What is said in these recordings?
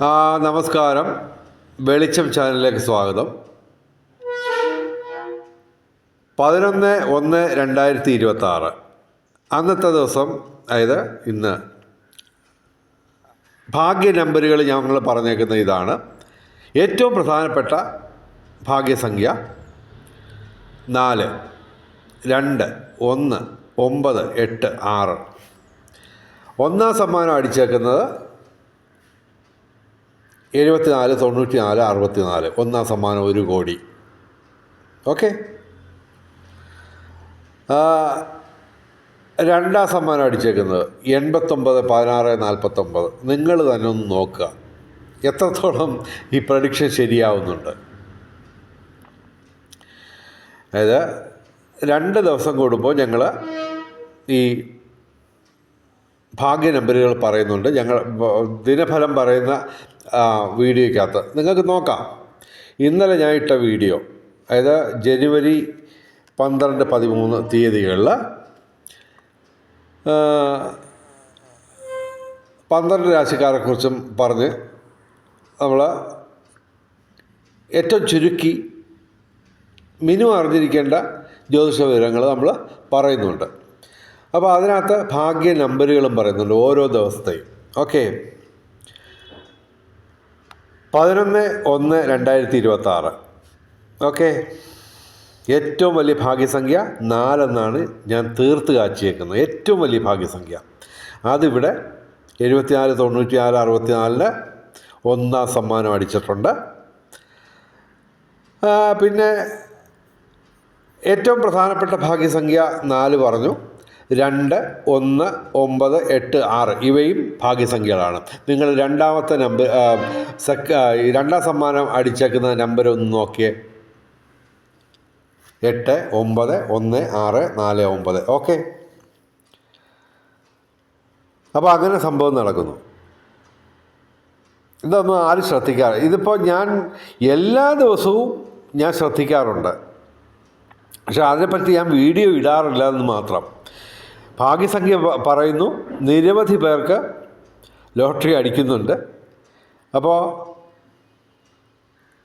നമസ്കാരം. വെളിച്ചം ചാനലിലേക്ക് സ്വാഗതം. 11/1/2026 അന്നത്തെ ദിവസം, അതായത് ഇന്ന്, ഭാഗ്യ നമ്പറുകൾ ഞങ്ങൾ പറഞ്ഞേക്കുന്ന ഇതാണ്. ഏറ്റവും പ്രധാനപ്പെട്ട ഭാഗ്യസംഖ്യ 4, 2, 1, 9, 8, 6. ഒന്നാം സമ്മാനം അടിച്ചേക്കുന്നത് 74, 94, 64. ഒന്നാം സമ്മാനം 1 കോടി. ഓക്കെ. രണ്ടാം സമ്മാനം അടിച്ചേക്കുന്നത് 89, 16, 49. നിങ്ങൾ തന്നെ ഒന്ന് നോക്കുക എത്രത്തോളം ഈ പ്രഡിക്ഷൻ ശരിയാവുന്നുണ്ട്. അതായത് 2 ദിവസം കൂടുമ്പോൾ ഞങ്ങൾ ഈ ഭാഗ്യ നമ്പറുകൾ പറയുന്നുണ്ട്. ഞങ്ങൾ ദിനഫലം പറയുന്ന വീഡിയോയ്ക്കകത്ത് നിങ്ങൾക്ക് നോക്കാം. ഇന്നലെ ഞാൻ ഇട്ട വീഡിയോ, അതായത് ജനുവരി 12, 13 തീയതികളിൽ 12 രാശിക്കാരെക്കുറിച്ചും പറഞ്ഞ് നമ്മൾ ഏറ്റവും ചുരുക്കി മിനിമം അറിഞ്ഞിരിക്കേണ്ട ജ്യോതിഷ വിവരങ്ങൾ നമ്മൾ പറയുന്നുണ്ട്. അപ്പോൾ അതിനകത്ത് ഭാഗ്യ നമ്പറുകളും പറയുന്നുണ്ട് ഓരോ ദിവസത്തെയും. ഓക്കെ. 11/1/2026. ഓക്കെ. ഏറ്റവും വലിയ ഭാഗ്യസംഖ്യ 4 എന്നാണ് ഞാൻ തീർത്ത് കാച്ചിയേക്കുന്നത്. ഏറ്റവും വലിയ ഭാഗ്യസംഖ്യ അതിവിടെ 74, 94, 64 ഒന്നാം സമ്മാനം അടിച്ചിട്ടുണ്ട്. പിന്നെ ഏറ്റവും പ്രധാനപ്പെട്ട ഭാഗ്യസംഖ്യ 4 പറഞ്ഞു. 2, 1, 9, 8, 6 ഇവയും ഭാഗ്യസംഖ്യകളാണ്. നിങ്ങൾ രണ്ടാമത്തെ നമ്പർ രണ്ടാം സമ്മാനം അടിച്ചേക്കുന്ന നമ്പർ ഒന്ന് നോക്കിയേ. 8, 9, 1, 6, 4, 9. ഓക്കെ. അപ്പോൾ അങ്ങനെ സംഭവം നടക്കുന്നു. ഇതൊന്നും ആരും ശ്രദ്ധിക്കാറ്. ഇതിപ്പോൾ ഞാൻ എല്ലാ ദിവസവും ഞാൻ ശ്രദ്ധിക്കാറുണ്ട്, പക്ഷെ അതിനെപ്പറ്റി ഞാൻ വീഡിയോ ഇടാറില്ല എന്ന് മാത്രം. ഭാഗ്യസംഖ്യ പറയുന്നു, നിരവധി പേർക്ക് ലോട്ടറി അടിക്കുന്നുണ്ട്. അപ്പോൾ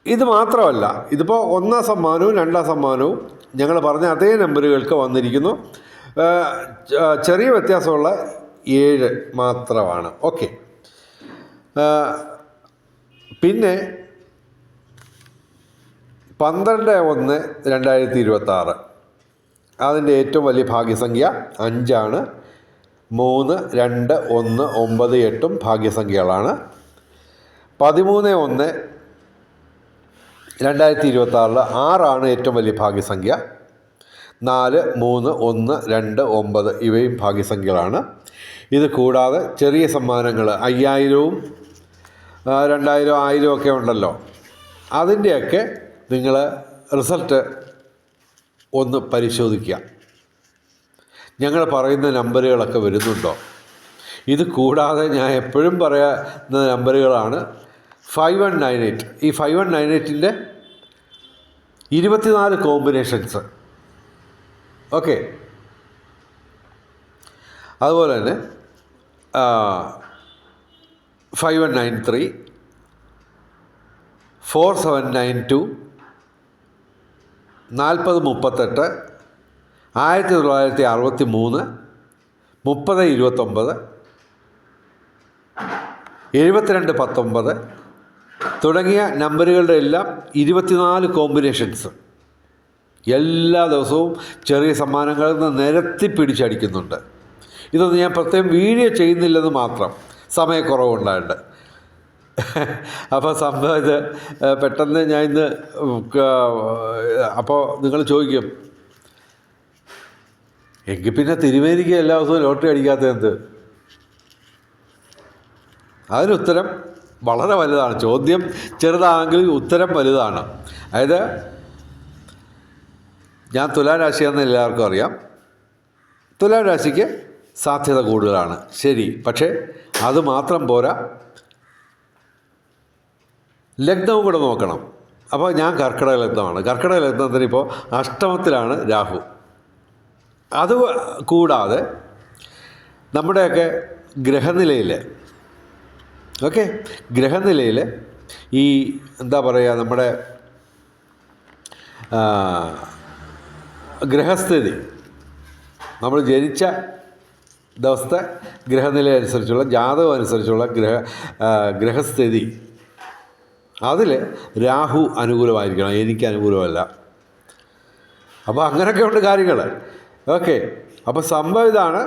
ഇത് മാത്രമല്ല, ഇതിപ്പോൾ ഒന്നാം സമ്മാനവും രണ്ടാം സമ്മാനവും ഞങ്ങൾ പറഞ്ഞ അതേ നമ്പറുകൾക്ക് വന്നിരിക്കുന്നു. ചെറിയ വ്യത്യാസമുള്ള 7 മാത്രമാണ്. ഓക്കെ. പിന്നെ 12/1/2026 അതിൻ്റെ ഏറ്റവും വലിയ ഭാഗ്യസംഖ്യ 5 ആണ്. 3, 2, 1, 9, 8 ഭാഗ്യസംഖ്യകളാണ്. 13/1/2026 6 ഏറ്റവും വലിയ ഭാഗ്യസംഖ്യ. 4, 3, 1, 2, 9 ഇവയും ഭാഗ്യസംഖ്യകളാണ്. ഇത് കൂടാതെ ചെറിയ സമ്മാനങ്ങൾ 5000, 2000, 1000 ഒക്കെ ഉണ്ടല്ലോ. അതിൻ്റെയൊക്കെ നിങ്ങൾ റിസൾട്ട് ഒന്ന് പരിശോധിക്കുക. ഞങ്ങൾ പറയുന്ന നമ്പറുകളൊക്കെ വരുന്നുണ്ടോ? ഇത് കൂടാതെ ഞാൻ എപ്പോഴും പറയുന്ന നമ്പറുകളാണ് 5198. ഈ 5198ൻ്റെ 24 കോമ്പിനേഷൻസ്. ഓക്കെ. അതുപോലെ തന്നെ 5193, 4792, 4038, 1963, 3029, 7219 തുടങ്ങിയ നമ്പറുകളുടെ എല്ലാം 24 കോമ്പിനേഷൻസ് എല്ലാ ദിവസവും ചെറിയ സമ്മാനങ്ങളിൽ നിന്ന് നിരത്തി പിടിച്ചടിക്കുന്നുണ്ട്. ഇതൊന്നും ഞാൻ പ്രത്യേകം വീഡിയോ ചെയ്യുന്നില്ലെന്ന് മാത്രം, സമയക്കുറവുണ്ടായിട്ട്. അപ്പോൾ സംഭവം ഇത് പെട്ടെന്ന് ഞാൻ ഇന്ന് അപ്പോൾ നിങ്ങൾ ചോദിക്കും, എങ്കിൽ പിന്നെ തിരുമേനിക്ക് എല്ലാ ദിവസവും ലോട്ടറി അടിക്കാത്തത് എന്ത്? അതിനുത്തരം വളരെ വലുതാണ്. ചോദ്യം ചെറുതാണെങ്കിൽ ഉത്തരം വലുതാണ്. അതായത് ഞാൻ തുലാം രാശിയാണെന്ന് എല്ലാവർക്കും അറിയാം. തുലാം രാശിക്ക് സാധ്യത കൂടുതലാണ്, ശരി. പക്ഷേ അതുമാത്രം പോരാ, ലഗ്നവും കൂടെ നോക്കണം. അപ്പോൾ ഞാൻ കർക്കിടക ലഗ്നമാണ്. കർക്കിടക ലഗ്നത്തിന് ഇപ്പോൾ അഷ്ടമത്തിലാണ് രാഹു. അത് കൂടാതെ നമ്മുടെയൊക്കെ ഗ്രഹനിലയിൽ ഓക്കെ. ഗ്രഹനിലയിൽ ഈ എന്താ പറയുക, നമ്മുടെ ഗ്രഹസ്ഥിതി, നമ്മൾ ജനിച്ച ദിവസത്തെ ഗ്രഹനില അനുസരിച്ചുള്ള, ജാതകം അനുസരിച്ചുള്ള ഗ്രഹസ്ഥിതി, അതിൽ രാഹു അനുകൂലമായിരിക്കണം. എനിക്ക് അനുകൂലമല്ല. അപ്പോൾ അങ്ങനെയൊക്കെ ഉണ്ട് കാര്യങ്ങൾ. ഓക്കെ. അപ്പോൾ സംഭവം ഇതാണ്.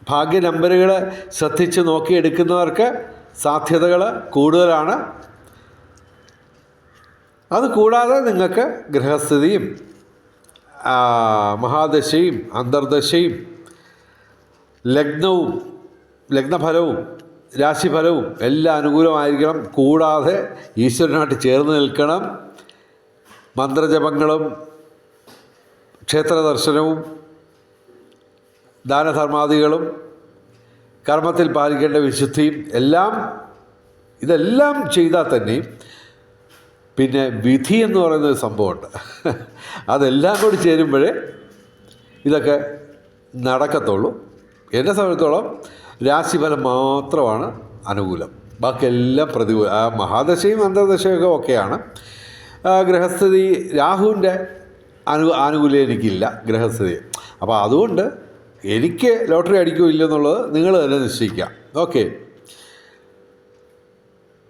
ഭാഗ്യ നമ്പറുകൾ ശ്രദ്ധിച്ച് നോക്കിയെടുക്കുന്നവർക്ക് സാധ്യതകൾ കൂടുതലാണ്. അതുകൂടാതെ നിങ്ങൾക്ക് ഗ്രഹസ്ഥിതിയും മഹാദശയും അന്തർദശയും ലഗ്നഫലവും രാശിഫലവും എല്ലാം അനുകൂലമായിരിക്കണം. കൂടാതെ ഈശ്വരനായിട്ട് ചേർന്ന് നിൽക്കണം. മന്ത്രജപങ്ങളും ക്ഷേത്ര ദർശനവും ദാനധർമാദികളും കർമ്മത്തിൽ പാലിക്കേണ്ട വിശുദ്ധിയും ഇതെല്ലാം ചെയ്താൽ തന്നെയും പിന്നെ വിധി എന്ന് പറയുന്നൊരു സംഭവമുണ്ട്. അതെല്ലാം കൂടി ചേരുമ്പോഴേ ഇതൊക്കെ നടക്കത്തുള്ളൂ. എന്നെ സംബന്ധിച്ചോളം രാശിഫലം മാത്രമാണ് അനുകൂലം, ബാക്കിയെല്ലാം പ്രതികൂലം. മഹാദശയും അന്തർദശയൊക്കെ ഓക്കെയാണ്. ഗ്രഹസ്ഥിതി രാഹുവിൻ്റെ ആനുകൂല്യം എനിക്കില്ല, ഗ്രഹസ്ഥിതി. അപ്പോൾ അതുകൊണ്ട് എനിക്ക് ലോട്ടറി അടിക്കുമോ ഇല്ലെന്നുള്ളത് നിങ്ങൾ തന്നെ നിശ്ചയിക്കാം. ഓക്കെ.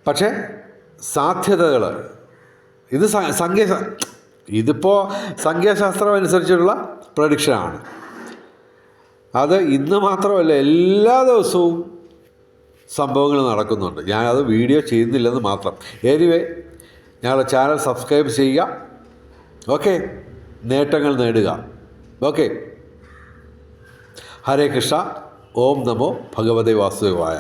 പക്ഷേ സാധ്യതകൾ ഇത് ഇതിപ്പോൾ സംഖ്യാശാസ്ത്രം അനുസരിച്ചുള്ള പ്രഡിക്ഷനാണ്. അത് ഇന്ന് മാത്രമല്ല, എല്ലാ ദിവസവും സംഭവങ്ങൾ നടക്കുന്നുണ്ട്. ഞാനത് വീഡിയോ ചെയ്യുന്നില്ലെന്ന് മാത്രം. എനിവേ, ഞങ്ങളുടെ ചാനൽ സബ്സ്ക്രൈബ് ചെയ്യുക. ഓക്കെ. നേട്ടങ്ങൾ നേടുക. ഓക്കെ. ഹരേ കൃഷ്ണ. ഓം നമോ ഭഗവതേ വാസുദേവായ.